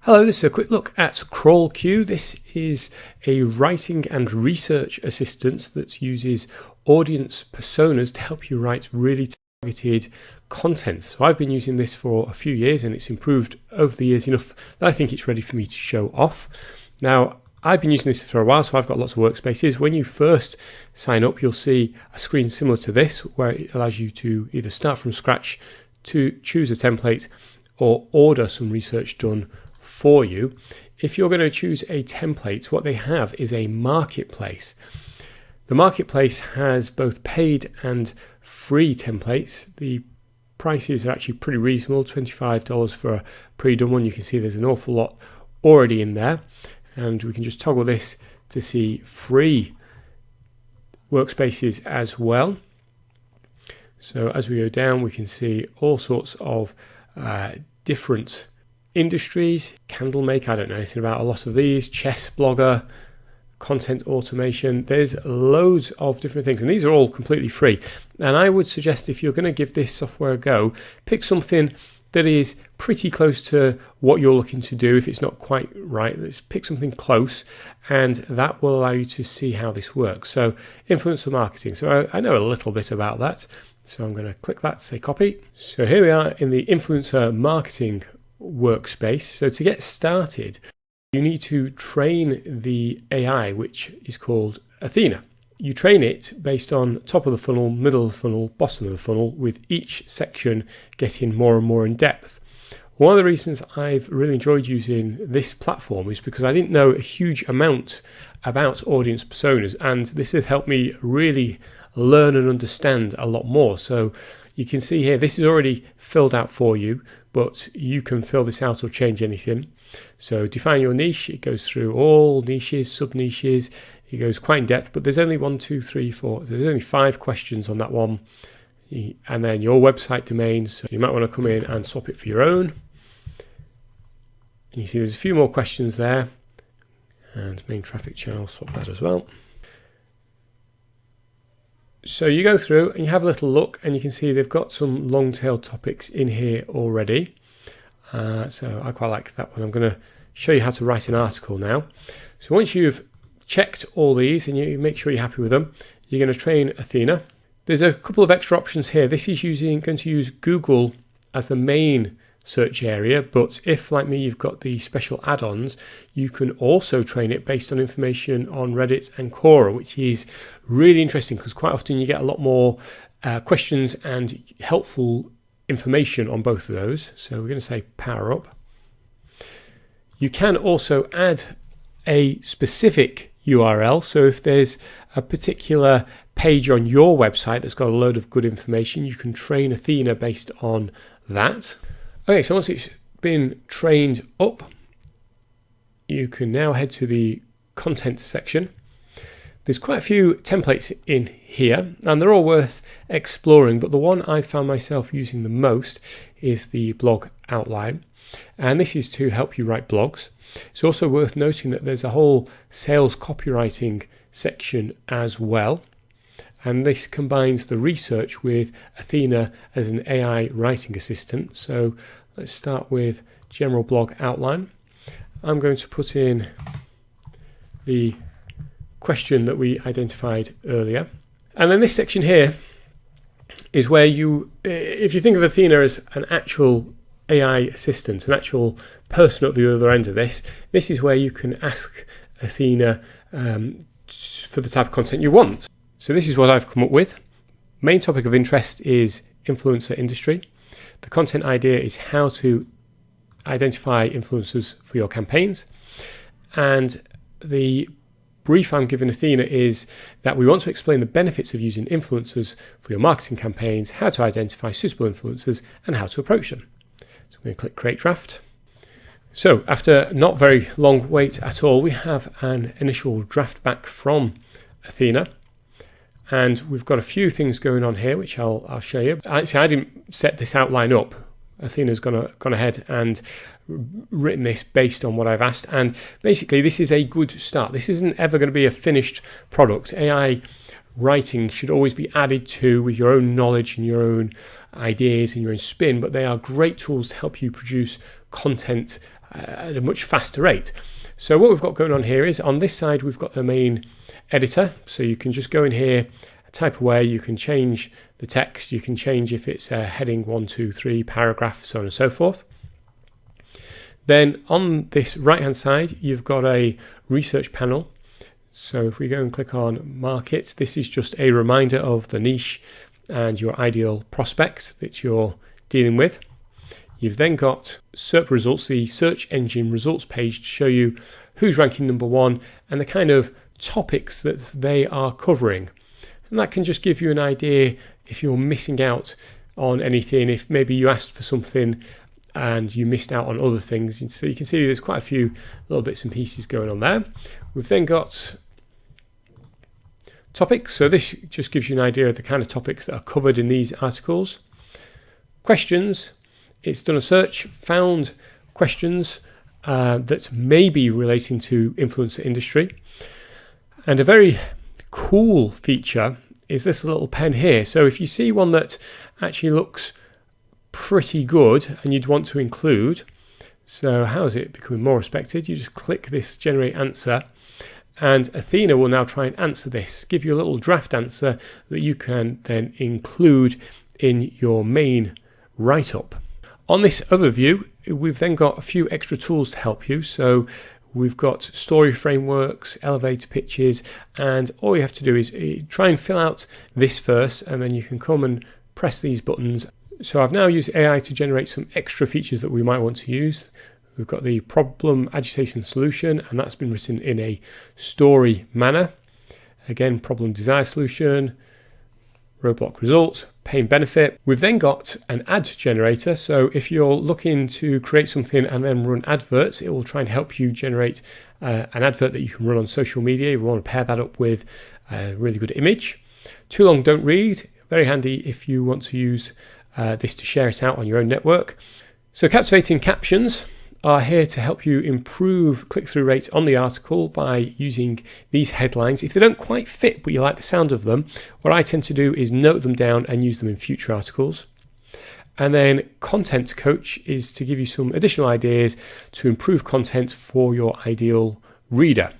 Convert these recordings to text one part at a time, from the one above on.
Hello, this is a quick look at CrawlQ. This is a writing and research assistant that uses audience personas to help you write really targeted content. So I've been using this for a few years and it's improved over the years enough that I think it's ready for me to show off. Now, I've been using this for a while, so I've got lots of workspaces. When you first sign up, you'll see a screen similar to this where it allows you to either start from scratch, to choose a template, or order some research done for you. If you're going to choose a template, what they have is a marketplace. The marketplace has both paid and free templates. The prices are actually pretty reasonable, $25 for a pre-done one. You can see there's an awful lot already in there, and we can just toggle this to see free workspaces as well. So as we go down, we can see all sorts of different industries. Candle maker, I don't know anything about a lot of these. Chess blogger, content automation. There's loads of different things, and these are all completely free. And I would suggest, if you're going to give this software a go, pick something that is pretty close to what you're looking to do. If it's not quite right, let's pick something close, and that will allow you to see how this works. So influencer marketing. So I know a little bit about that. So I'm going to click that, say copy. So here we are in the influencer marketing workspace. So to get started, you need to train the AI, which is called Athena. You train it based on top of the funnel, middle of the funnel, bottom of the funnel, with each section getting more and more in depth. One of the reasons I've really enjoyed using this platform is because I didn't know a huge amount about audience personas, and this has helped me really learn and understand a lot more. So you can see here, this is already filled out for you, but you can fill this out or change anything. So define your niche. It goes through all niches, sub niches. It goes quite in depth, but there's only 1, 2, 3, 4. There's only 5 questions on that one. And then your website domain. So you might want to come in and swap it for your own. And you see there's a few more questions there. And main traffic channel, swap that as well. So you go through and you have a little look, and you can see they've got some long tail topics in here already. So I quite like that one. I'm going to show you how to write an article now. So once you've checked all these and you make sure you're happy with them, you're going to train Athena. There's a couple of extra options here. This is going to use Google as the main search area, but if, like me, you've got the special add-ons, you can also train it based on information on Reddit and Quora, which is really interesting because quite often you get a lot more questions and helpful information on both of those. So we're going to say power up. You can also add a specific URL. So if there's a particular page on your website that's got a load of good information, you can train Athena based on that. Okay, so once it's been trained up, you can now head to the content section. There's quite a few templates in here, and they're all worth exploring, but the one I found myself using the most is the blog outline, and this is to help you write blogs. It's also worth noting that there's a whole sales copywriting section as well, and this combines the research with Athena as an AI writing assistant. So let's start with general blog outline. I'm going to put in the question that we identified earlier. And then this section here is where you, if you think of Athena as an actual AI assistant, an actual person at the other end of this, this is where you can ask Athena for the type of content you want. So this is what I've come up with. Main topic of interest is influencer industry. The content idea is how to identify influencers for your campaigns. And the brief I'm giving Athena is that we want to explain the benefits of using influencers for your marketing campaigns, how to identify suitable influencers, and how to approach them. So I'm going to click Create Draft. So after not very long wait at all, we have an initial draft back from Athena. And we've got a few things going on here, which I'll show you. Actually, I didn't set this outline up. Athena's gone ahead and written this based on what I've asked. And basically, this is a good start. This isn't ever going to be a finished product. AI writing should always be added to with your own knowledge and your own ideas and your own spin, but they are great tools to help you produce content at a much faster rate. So what we've got going on here is on this side we've got the main editor, so you can just go in here, type away, you can change the text, you can change if it's a heading 1, 2, 3, paragraph, so on and so forth. Then on this right hand side you've got a research panel. So if we go and click on market, this is just a reminder of the niche and your ideal prospects that you're dealing with. You've then got SERP results, the search engine results page, to show you who's ranking number 1 and the kind of topics that they are covering. And that can just give you an idea if you're missing out on anything, if maybe you asked for something and you missed out on other things. And so you can see there's quite a few little bits and pieces going on there. We've then got topics, so this just gives you an idea of the kind of topics that are covered in these articles. Questions, it's done a search, found questions that may be relating to influencer industry. And a very cool feature is this little pen here. So if you see one that actually looks pretty good and you'd want to include, so how is it becoming more respected? You just click this generate answer, and Athena will now try and answer this, give you a little draft answer that you can then include in your main write-up. On this overview, we've then got a few extra tools to help you. So we've got story frameworks, elevator pitches, and all you have to do is try and fill out this first, and then you can come and press these buttons. So I've now used AI to generate some extra features that we might want to use. We've got the problem agitation solution, and that's been written in a story manner. Again, problem desire solution, roadblock result, pain benefit. We've then got an ad generator. So if you're looking to create something and then run adverts, it will try and help you generate an advert that you can run on social media. You want to pair that up with a really good image. Too long, don't read. Very handy if you want to use this to share it out on your own network. So captivating captions are here to help you improve click-through rates on the article by using these headlines. If they don't quite fit but you like the sound of them, what I tend to do is note them down and use them in future articles. And then content coach is to give you some additional ideas to improve content for your ideal reader.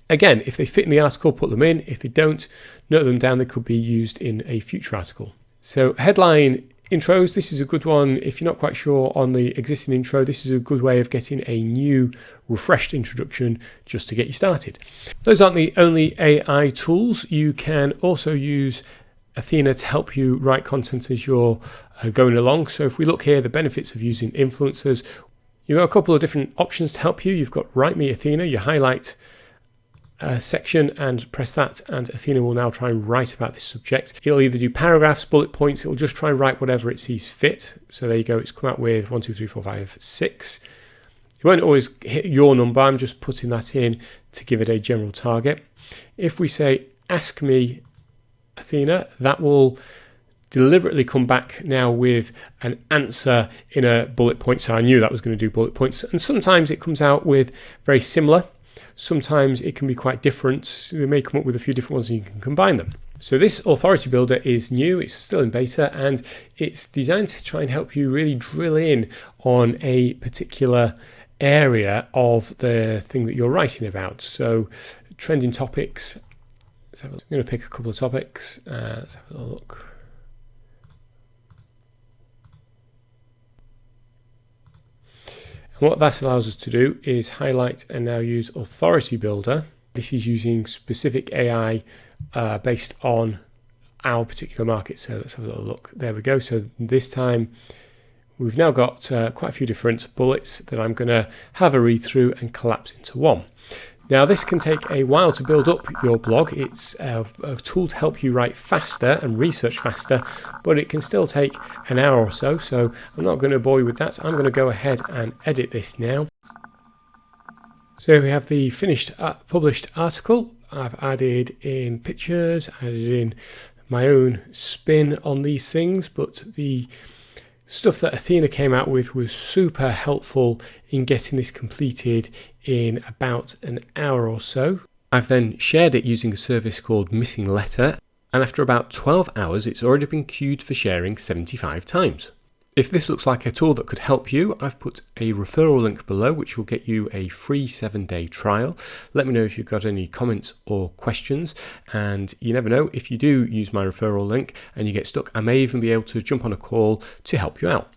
Again, if they fit in the article, put them in. If they don't, note them down. They could be used in a future article. So headline intros, this is a good one. If you're not quite sure on the existing intro, this is a good way of getting a new, refreshed introduction just to get you started. Those aren't the only AI tools. You can also use Athena to help you write content as you're going along. So if we look here, the benefits of using influencers, you've got a couple of different options to help you. You've got Write Me Athena. You highlight section and press that, and Athena will now try and write about this subject. It'll either do paragraphs, bullet points, it'll just try and write whatever it sees fit. So there you go, it's come out with 1, 2, 3, 4, 5, 6. It won't always hit your number, I'm just putting that in to give it a general target. If we say ask me Athena, that will deliberately come back now with an answer in a bullet point. So I knew that was going to do bullet points, and sometimes it comes out with very similar. Sometimes it can be quite different. So we may come up with a few different ones and you can combine them. So this authority builder is new, it's still in beta, and it's designed to try and help you really drill in on a particular area of the thing that you're writing about. So trending topics. I'm going to pick a couple of topics. Let's have a little look. What that allows us to do is highlight and now use Authority Builder. This is using specific AI based on our particular market. So let's have a little look. There we go. So this time we've now got quite a few different bullets that I'm going to have a read through and collapse into one. Now this can take a while to build up your blog. It's a tool to help you write faster and research faster, but it can still take an hour or so. So I'm not going to bore you with that. I'm going to go ahead and edit this now. So we have the finished published article. I've added in pictures, added in my own spin on these things, but the stuff that Athena came out with was super helpful in getting this completed in about an hour or so. I've then shared it using a service called Missing Letter, and after about 12 hours it's already been queued for sharing 75 times. If this looks like a tool that could help you, I've put a referral link below which will get you a free 7-day trial. Let me know if you've got any comments or questions, and you never know, if you do use my referral link and you get stuck, I may even be able to jump on a call to help you out.